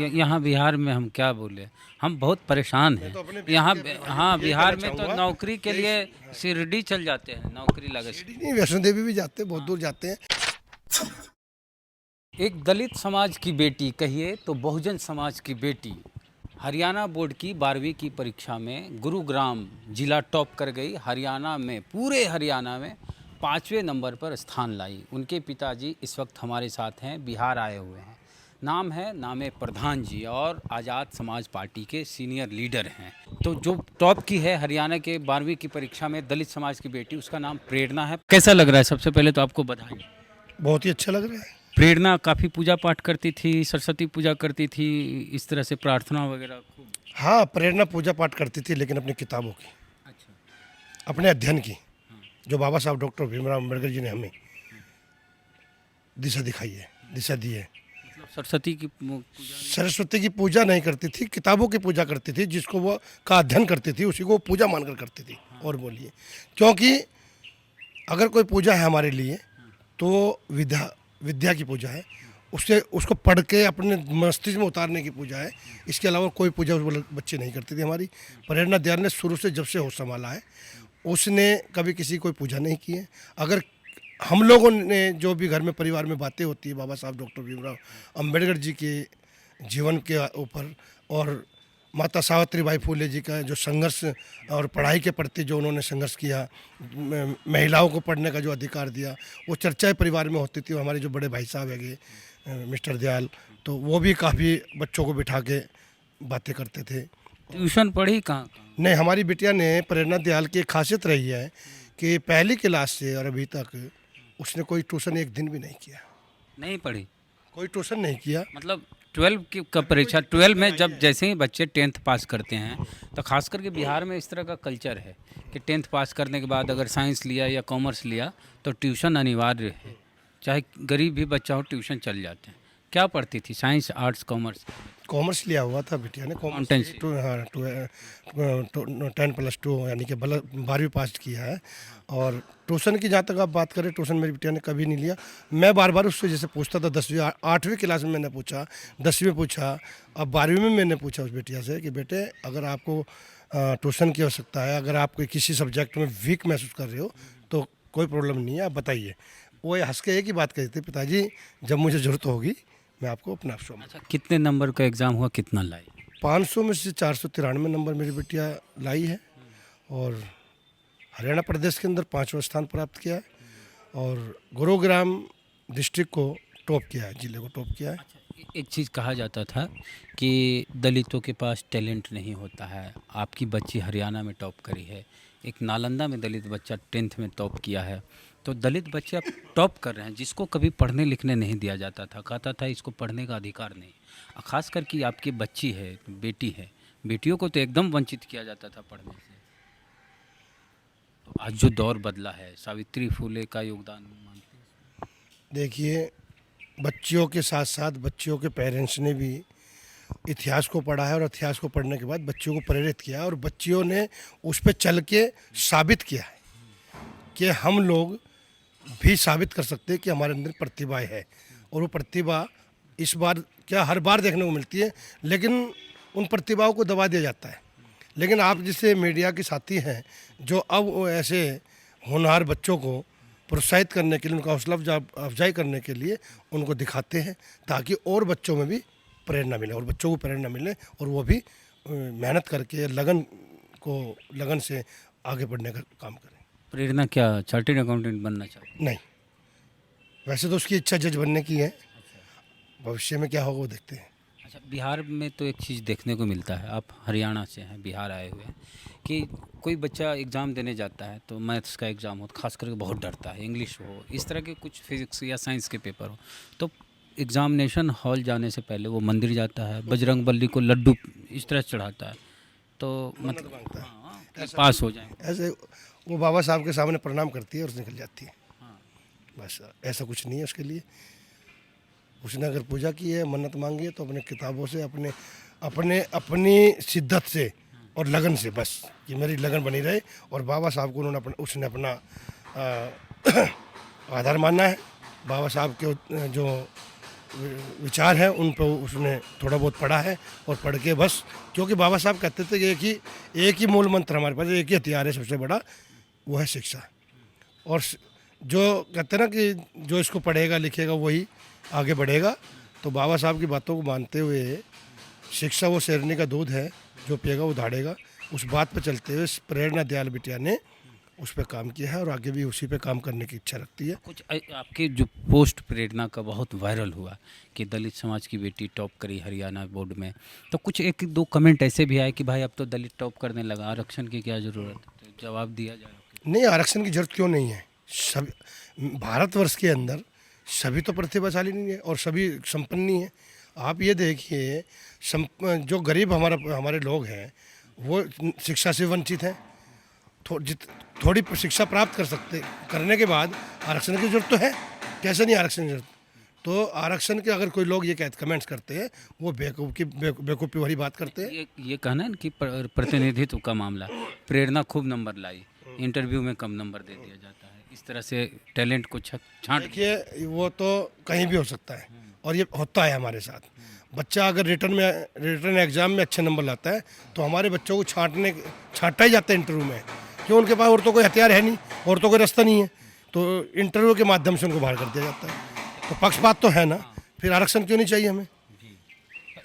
यहाँ बिहार में हम क्या बोले, हम बहुत परेशान हैं यहाँ। हाँ, बिहार में तो नौकरी के लिए शिरडी चल जाते हैं, नौकरी लगे। नहीं, वैष्णो देवी भी जाते हैं, बहुत दूर जाते हैं। एक दलित समाज की बेटी कहिए तो बहुजन समाज की बेटी हरियाणा बोर्ड की 12वीं की परीक्षा में गुरुग्राम जिला टॉप कर गई। हरियाणा में, पूरे हरियाणा में 5वें नंबर पर स्थान लाई। उनके पिताजी इस वक्त हमारे साथ हैं, बिहार आए हुए हैं। नाम है नामे प्रधान जी और आज़ाद समाज पार्टी के सीनियर लीडर हैं। तो जो टॉप की है हरियाणा के 12वीं की परीक्षा में दलित समाज की बेटी, उसका नाम प्रेरणा है। कैसा लग रहा है? सबसे पहले तो आपको बधाई। बहुत ही अच्छा लग रहा है। प्रेरणा काफ़ी पूजा पाठ करती थी, सरस्वती पूजा करती थी, इस तरह से प्रार्थना वगैरह खूब। हाँ, प्रेरणा पूजा पाठ करती थी, लेकिन अपनी किताबों की, अच्छा। अपने अध्ययन की, जो बाबा साहब डॉक्टर भीमराव अम्बेडकर जी ने हमें दिशा दिखाई है, दिशा दी है। मतलब सरस्वती की सरस्वती की पूजा नहीं करती थी, किताबों की पूजा करती थी। जिसको वो का अध्ययन करती थी, उसी को पूजा मानकर करती थी। और बोलिए, क्योंकि अगर कोई पूजा है हमारे लिए तो विद्या की पूजा है। उसको पढ़ के अपने मस्तिष्क में उतारने की पूजा है। इसके अलावा कोई पूजा उस बच्चे नहीं करते थे। हमारी प्रेरणा दयाल ने शुरू से, जब से होश संभाला है, उसने कभी किसी कोई पूजा नहीं की है। अगर हम लोगों ने जो भी घर में परिवार में बातें होती है बाबा साहब डॉक्टर भीमराव अम्बेडकर जी के जीवन के ऊपर, और माता सावित्रीबाई फुले जी का जो संघर्ष और पढ़ाई के प्रति जो उन्होंने संघर्ष किया, महिलाओं को पढ़ने का जो अधिकार दिया, वो चर्चाएं परिवार में होती थी। हमारे जो बड़े भाई साहब है मिस्टर दयाल, तो वो भी काफ़ी बच्चों को बिठा के बातें करते थे। ट्यूशन पढ़ी कहाँ? नहीं, हमारी बिटिया ने, प्रेरणा दयाल की एक खासियत रही है कि पहली क्लास से और अभी तक उसने कोई ट्यूशन एक दिन भी नहीं किया। नहीं पढ़ी? कोई ट्यूशन नहीं किया। मतलब 12 की का परीक्षा, 12 में जब जैसे ही बच्चे 10th पास करते हैं, तो खास करके बिहार में इस तरह का कल्चर है कि 10th पास करने के बाद अगर साइंस लिया या कॉमर्स लिया तो ट्यूशन अनिवार्य है। चाहे गरीब भी बच्चा हो, ट्यूशन चल जाते हैं। क्या पढ़ती थी? Science, arts, commerce? कॉमर्स लिया हुआ था बिटिया ने। कॉमर्स हाँ, 10+2 यानी कि 12वीं पास किया है। और ट्यूशन की जहाँ तक आप बात करें, ट्यूशन मेरी बिटिया ने कभी नहीं लिया। मैं बार बार उससे जैसे पूछता था, 10वीं 8वीं क्लास में मैंने पूछा, 10वीं में पूछा, अब 12वीं में मैंने पूछा उस बिटिया से कि बेटे, अगर आपको ट्यूशन की आवश्यकता है, अगर आप कोई किसी सब्जेक्ट में वीक महसूस कर रहे हो तो कोई प्रॉब्लम नहीं है, आप बताइए। वो हंस के एक ही बात कही थी, पिताजी जब मुझे ज़रूरत होगी मैं आपको अपना अफसोस। अच्छा, कितने नंबर का एग्ज़ाम हुआ, कितना लाई? 500 में से 493 नंबर मेरी बिटिया लाई है, और हरियाणा प्रदेश के अंदर 5वां स्थान प्राप्त किया है, और गुरुग्राम डिस्ट्रिक्ट को टॉप किया है, जिले को टॉप किया है। अच्छा, एक चीज़ कहा जाता था कि दलितों के पास टैलेंट नहीं होता है। आपकी बच्ची हरियाणा में टॉप करी है। एक नालंदा में दलित बच्चा 10th में टॉप किया है। तो दलित बच्चे अब टॉप कर रहे हैं, जिसको कभी पढ़ने लिखने नहीं दिया जाता था, कहता था इसको पढ़ने का अधिकार नहीं। और ख़ास करके आपकी बच्ची है, बेटी है, बेटियों को तो एकदम वंचित किया जाता था पढ़ने से। तो आज जो दौर बदला है, सावित्री फुले का योगदान मानते हैं? देखिए, बच्चियों के साथ साथ बच्चियों के पेरेंट्स ने भी इतिहास को पढ़ा है, और इतिहास को पढ़ने के बाद बच्चियों को प्रेरित किया, और बच्चियों ने उस पर चल के साबित किया है कि हम लोग भी साबित कर सकते हैं कि हमारे अंदर प्रतिभा है। और वो प्रतिभा इस बार क्या हर बार देखने को मिलती है, लेकिन उन प्रतिभाओं को दबा दिया जाता है। लेकिन आप जैसे मीडिया के साथी हैं, जो अब वो ऐसे होनहार बच्चों को प्रोत्साहित करने के लिए, उनका हौसला अफजाई करने के लिए उनको दिखाते हैं, ताकि और बच्चों में भी प्रेरणा मिले, और बच्चों को प्रेरणा मिले, और वो भी मेहनत करके लगन से आगे बढ़ने का काम करें। प्रेरणा क्या चार्टर्ड अकाउंटेंट बनना चाहती? नहीं, वैसे तो उसकी इच्छा जज बनने की है। भविष्य में क्या होगा वो देखते हैं। अच्छा, बिहार में तो एक चीज़ देखने को मिलता है, आप हरियाणा से हैं, बिहार आए हुए हैं, कि कोई बच्चा एग्ज़ाम देने जाता है तो मैथ्स का एग्ज़ाम हो, खास करके बहुत डरता है, इंग्लिश हो, इस तरह के कुछ फिजिक्स या साइंस के पेपर हो, तो एग्ज़ामिनेशन हॉल जाने से पहले वो मंदिर जाता है, बजरंग बली को लड्डू इस तरह चढ़ाता है, तो मतलब हाँ, कि पास हो जाए। ऐसे वो बाबा साहब के सामने प्रणाम करती है और निकल जाती है। हाँ। बस ऐसा कुछ नहीं है उसके लिए। उसने अगर पूजा की है, मन्नत मांगी है, तो अपने किताबों से, अपनी शिद्दत से और लगन से, बस कि मेरी लगन बनी रहे। और बाबा साहब को उसने अपना आधार मानना है। बाबा साहब के जो विचार है उन पर उसने थोड़ा बहुत पढ़ा है और पढ़ के बस, क्योंकि बाबा साहब कहते थे कि एक ही मूल मंत्र हमारे पास, एक ही हथियार है सबसे बड़ा, वो है शिक्षा। और जो कहते हैं ना कि जो इसको पढ़ेगा लिखेगा वही आगे बढ़ेगा, तो बाबा साहब की बातों को मानते हुए शिक्षा वो शेरनी का दूध है, जो पिएगा वो दहाड़ेगा, उस बात पर चलते हुए प्रेरणा दयाल बिटिया ने उस पर काम किया है और आगे भी उसी पे काम करने की इच्छा रखती है। कुछ आपके जो पोस्ट प्रेरणा का बहुत वायरल हुआ कि दलित समाज की बेटी टॉप करी हरियाणा बोर्ड में, तो कुछ एक दो कमेंट ऐसे भी आए कि भाई अब तो दलित टॉप करने लगा, आरक्षण की क्या ज़रूरत है? तो जवाब दिया जाए। नहीं, आरक्षण की जरूरत क्यों नहीं है? सभी भारतवर्ष के अंदर सभी तो प्रतिभाशाली नहीं है और सभी संपन्न नहीं है। आप ये देखिए, जो गरीब हमारे लोग हैं वो शिक्षा से वंचित हैं। थोड़ी शिक्षा प्राप्त करने के बाद आरक्षण की जरूरत तो है, कैसे नहीं आरक्षण की जरूरत? तो आरक्षण के अगर कोई लोग ये कमेंट्स करते हैं वो बेवकूफ़ी वाली बात करते हैं। ये कहना है कि प्रतिनिधित्व का मामला, प्रेरणा खूब नंबर लाई, इंटरव्यू में कम नंबर दे दिया जाता है, इस तरह से टैलेंट को छांट। देखिए, वो तो कहीं भी हो सकता है और ये होता है हमारे साथ। बच्चा अगर रिटर्न एग्जाम में अच्छे नंबर लाता है तो हमारे बच्चों को छांटा ही जाता है इंटरव्यू में, क्यों? उनके पास और तो कोई हथियार है नहीं और तो कोई रास्ता नहीं है, तो इंटरव्यू के माध्यम से उनको बाहर कर दिया जाता है। तो पक्षपात तो है ना, फिर आरक्षण क्यों नहीं चाहिए हमें?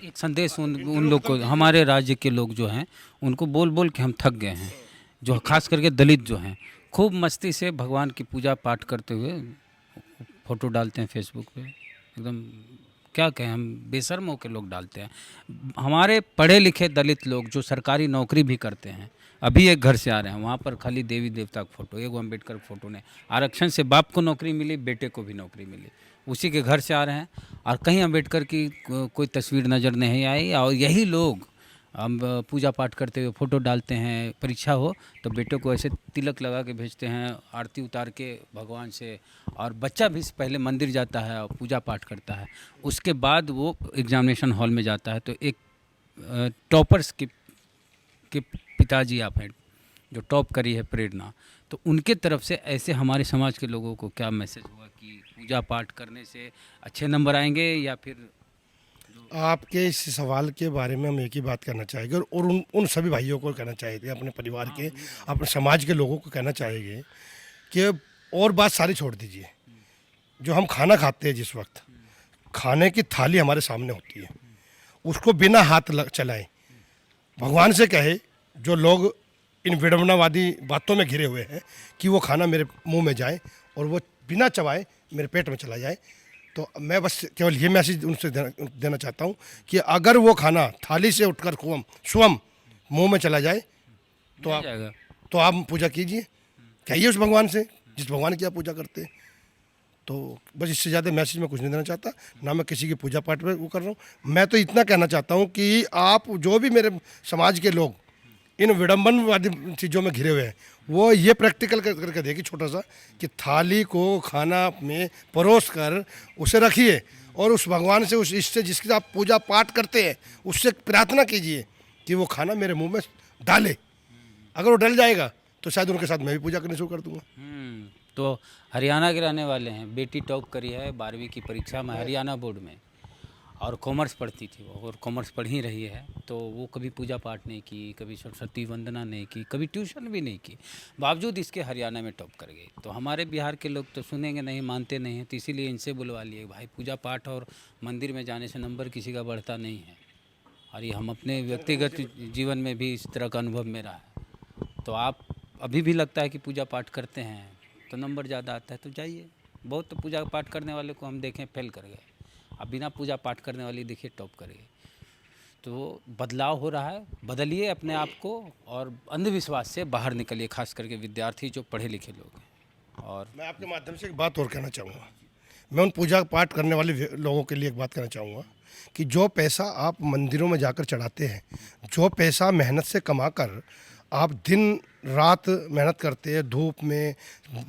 एक संदेश उन लोग को, हमारे राज्य के लोग जो हैं उनको बोल बोल के हम थक गए हैं, जो खास करके दलित जो हैं खूब मस्ती से भगवान की पूजा पाठ करते हुए फ़ोटो डालते हैं फेसबुक पे, एकदम क्या कहें, हम बेशर्म होकर लोग डालते हैं। हमारे पढ़े लिखे दलित लोग जो सरकारी नौकरी भी करते हैं, अभी एक घर से आ रहे हैं, वहाँ पर खाली देवी देवता का फ़ोटो, एक अम्बेडकर फ़ोटो ने, आरक्षण से बाप को नौकरी मिली, बेटे को भी नौकरी मिली, उसी के घर से आ रहे हैं और कहीं अम्बेडकर की कोई तस्वीर नज़र नहीं आई। और यही लोग हम पूजा पाठ करते हुए फ़ोटो डालते हैं, परीक्षा हो तो बेटे को ऐसे तिलक लगा के भेजते हैं, आरती उतार के भगवान से, और बच्चा भी पहले मंदिर जाता है और पूजा पाठ करता है, उसके बाद वो एग्जामिनेशन हॉल में जाता है। तो एक टॉपर्स के पिताजी आप हैं जो टॉप करी है प्रेरणा, तो उनके तरफ से ऐसे हमारे समाज के लोगों को क्या मैसेज हुआ कि पूजा पाठ करने से अच्छे नंबर आएंगे, या फिर? आपके इस सवाल के बारे में हम एक ही बात कहना चाहेंगे और उन सभी भाइयों को कहना चाहेंगे, अपने परिवार के, अपने समाज के लोगों को कहना चाहेंगे कि और बात सारी छोड़ दीजिए। जो हम खाना खाते हैं, जिस वक्त खाने की थाली हमारे सामने होती है, उसको बिना हाथ चलाए भगवान से कहे, जो लोग इन विडंबनावादी बातों में घिरे हुए हैं कि वो खाना मेरे मुंह में जाए और वो बिना चबाए मेरे पेट में चला जाए, तो मैं बस केवल ये मैसेज उनसे देना चाहता हूँ कि अगर वो खाना थाली से उठकर स्वयं मुंह में चला जाए तो आप पूजा कीजिए, कहिए उस भगवान से जिस भगवान की आप पूजा करते हैं। तो बस इससे ज़्यादा मैसेज मैं कुछ नहीं देना चाहता, ना मैं किसी की पूजा पाठ में वो कर रहा हूँ। मैं तो इतना कहना चाहता हूँ कि आप जो भी मेरे समाज के लोग इन विडंबनवादी चीज़ों में घिरे हुए हैं, वो ये प्रैक्टिकल करके देखिए छोटा सा, कि थाली को खाना में परोस कर उसे रखिए और उस भगवान से, उस इष्ट से जिसकी आप पूजा पाठ करते हैं, उससे प्रार्थना कीजिए कि वो खाना मेरे मुंह में डाले। अगर वो डल जाएगा तो शायद उनके साथ मैं भी पूजा करनी शुरू कर दूंगा। तो हरियाणा के रहने वाले हैं, बेटी टॉप करी है 12वीं की परीक्षा में हरियाणा बोर्ड में, और कॉमर्स पढ़ती थी वो, और कॉमर्स पढ़ ही रही है। तो वो कभी पूजा पाठ नहीं की, कभी सरस्वती वंदना नहीं की, कभी ट्यूशन भी नहीं की, बावजूद इसके हरियाणा में टॉप कर गई। तो हमारे बिहार के लोग तो सुनेंगे नहीं, मानते नहीं हैं, तो इसीलिए इनसे बुलवा लिए, भाई पूजा पाठ और मंदिर में जाने से नंबर किसी का बढ़ता नहीं है। और ये हम अपने व्यक्तिगत जीवन में भी इस तरह का अनुभव मेरा है। तो आप अभी भी लगता है कि पूजा पाठ करते हैं तो नंबर ज़्यादा आता है, तो जाइए। बहुत तो पूजा पाठ करने वाले को हम देखें फेल कर गए, अब बिना पूजा पाठ करने वाली देखिए टॉप करिए। तो बदलाव हो रहा है, बदलिए अपने आप को और अंधविश्वास से बाहर निकलिए, खास करके विद्यार्थी जो पढ़े लिखे लोग हैं। और मैं आपके माध्यम से एक बात और कहना चाहूँगा, मैं उन पूजा पाठ करने वाले लोगों के लिए एक बात कहना चाहूँगा कि जो पैसा आप मंदिरों में जाकर चढ़ाते हैं, जो पैसा मेहनत से कमा कर आप दिन रात मेहनत करते हैं, धूप में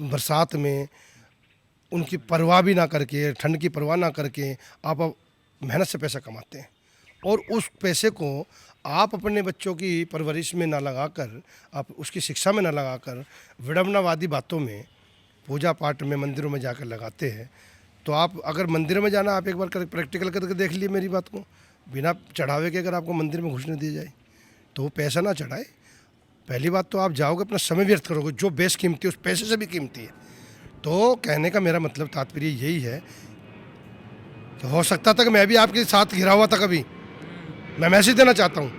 बरसात में उनकी परवाह भी ना करके, ठंड की परवाह ना करके आप मेहनत से पैसा कमाते हैं, और उस पैसे को आप अपने बच्चों की परवरिश में ना लगाकर, आप उसकी शिक्षा में ना लगाकर विडंबनावादी बातों में, पूजा पाठ में, मंदिरों में जाकर लगाते हैं, तो आप अगर मंदिर में जाना, आप एक बार प्रैक्टिकल करके देख लीजिए मेरी बात को। बिना चढ़ावे के अगर आपको मंदिर में घुसने दिया जाए तो वो पैसा ना चढ़ाए। पहली बात तो आप जाओगे, अपना समय व्यर्थ करोगे, जो बेस कीमती है उस पैसे से भी कीमती है। तो कहने का मेरा मतलब तात्पर्य यही है कि हो सकता था कि मैं भी आपके साथ घिरा हुआ था कभी। मैं मैसेज देना चाहता हूँ,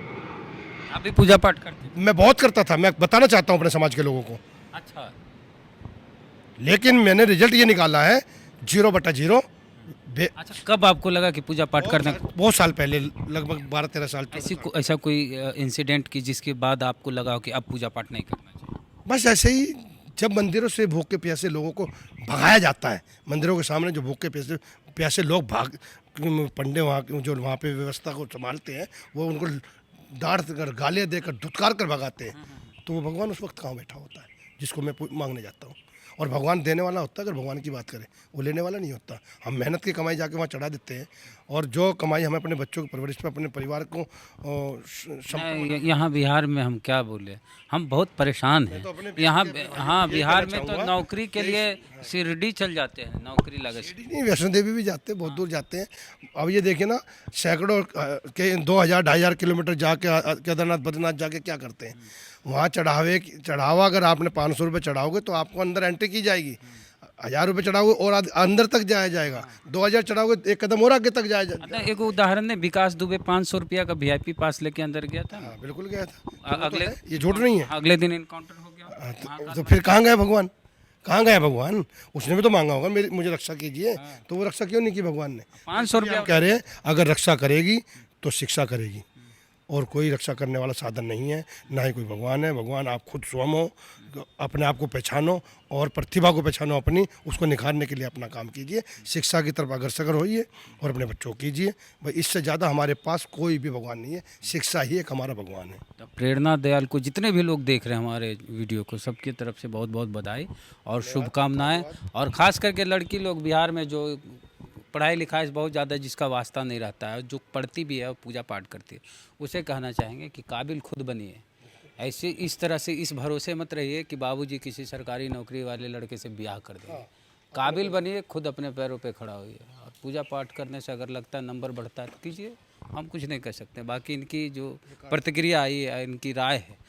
आप भी पूजा पाठ करते थे? मैं बहुत करता था, मैं बताना चाहता हूँ अपने समाज के लोगों को। अच्छा, लेकिन मैंने रिजल्ट ये निकाला है 0/0। अच्छा कब आपको लगा कि पूजा पाठ करने बहुत साल पहले, लगभग 12-13 साल पहले। ऐसा कोई इंसिडेंट की जिसके बाद आपको लगा हो कि अब पूजा पाठ नहीं करना चाहिए? बस ऐसे ही, जब मंदिरों से भूखे प्यासे लोगों को भगाया जाता है, मंदिरों के सामने जो भूखे प्यासे लोग भाग, पंडे वहाँ जो वहाँ पे व्यवस्था को संभालते हैं, वो उनको डांट कर, गालियाँ देकर, धुतकार कर भगाते हैं, तो वो भगवान उस वक्त कहाँ बैठा होता है जिसको मैं मांगने जाता हूँ। और भगवान देने वाला होता है, अगर भगवान की बात करें, वो लेने वाला नहीं होता। हम मेहनत की कमाई जाके वहाँ चढ़ा देते हैं, और जो कमाई हमें अपने बच्चों की परवरिश पर, अपने परिवार को यहाँ बिहार में हम क्या बोले, हम बहुत परेशान हैं यहाँ। हाँ, बिहार में तो नौकरी के लिए शिरडी चल जाते हैं, नौकरी लगे। नहीं, वैष्णो देवी भी जाते हैं, बहुत दूर जाते हैं। अब ये देखिए ना, सैकड़ों के 2000-2500 किलोमीटर जाके केदारनाथ बद्रीनाथ जाके क्या करते हैं वहाँ। चढ़ावा अगर आपने 500 रुपये चढ़ाओगे तो आपको अंदर एंट्री की जाएगी। 1000 रुपये चढ़ाओगे और अंदर तक जाया जाएगा। 2000 चढ़ाओगे, एक कदम और आगे तक जाया जाएगा। एक उदाहरण है, विकास दुबे 500 रुपया का VIP पास लेके अंदर गया था। हाँ, बिल्कुल गया था। अगले ये झूठ नहीं है। अगले दिन इनकाउंटर हो गया। तो फिर कहाँ गए भगवान? कहाँ गए भगवान? उसने भी तो मांगा होगा मुझे रक्षा कीजिए, तो वो रक्षा क्यों नहीं की भगवान ने? 500 रुपया कह रहे हैं अगर रक्षा करेगी तो शिक्षा करेगी, और कोई रक्षा करने वाला साधन नहीं है, ना ही कोई भगवान है। भगवान आप खुद स्वयं हो, अपने आप को पहचानो और प्रतिभा को पहचानो अपनी, उसको निखारने के लिए अपना काम कीजिए, शिक्षा की तरफ अग्रसर होइए और अपने बच्चों को कीजिए। भाई इससे ज़्यादा हमारे पास कोई भी भगवान नहीं है, शिक्षा ही एक हमारा भगवान है। तो प्रेरणा दयाल को जितने भी लोग देख रहे हैं हमारे वीडियो को, सबकी तरफ से बहुत बहुत बधाई और शुभकामनाएं। और ख़ास करके लड़की लोग बिहार में जो पढ़ाई लिखाई से बहुत ज़्यादा जिसका वास्ता नहीं रहता है, जो पढ़ती भी है और पूजा पाठ करती है, उसे कहना चाहेंगे कि काबिल खुद बनिए। ऐसे इस तरह से इस भरोसे मत रहिए कि बाबूजी किसी सरकारी नौकरी वाले लड़के से ब्याह कर देंगे। काबिल बनिए, खुद अपने पैरों पे खड़ा होइए। और पूजा पाठ करने से अगर लगता है नंबर बढ़ता है तो कीजिए, हम कुछ नहीं कर सकते। बाकी इनकी जो प्रतिक्रिया आई है, इनकी राय है,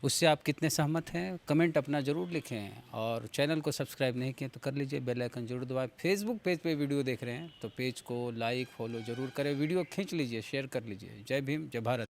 उससे आप कितने सहमत हैं कमेंट अपना ज़रूर लिखें। और चैनल को सब्सक्राइब नहीं किए तो कर लीजिए, बेल आइकन जरूर दबाएं। फेसबुक पेज पे वीडियो देख रहे हैं तो पेज को लाइक फॉलो ज़रूर करें, वीडियो खींच लीजिए, शेयर कर लीजिए। जय भीम, जय भारत।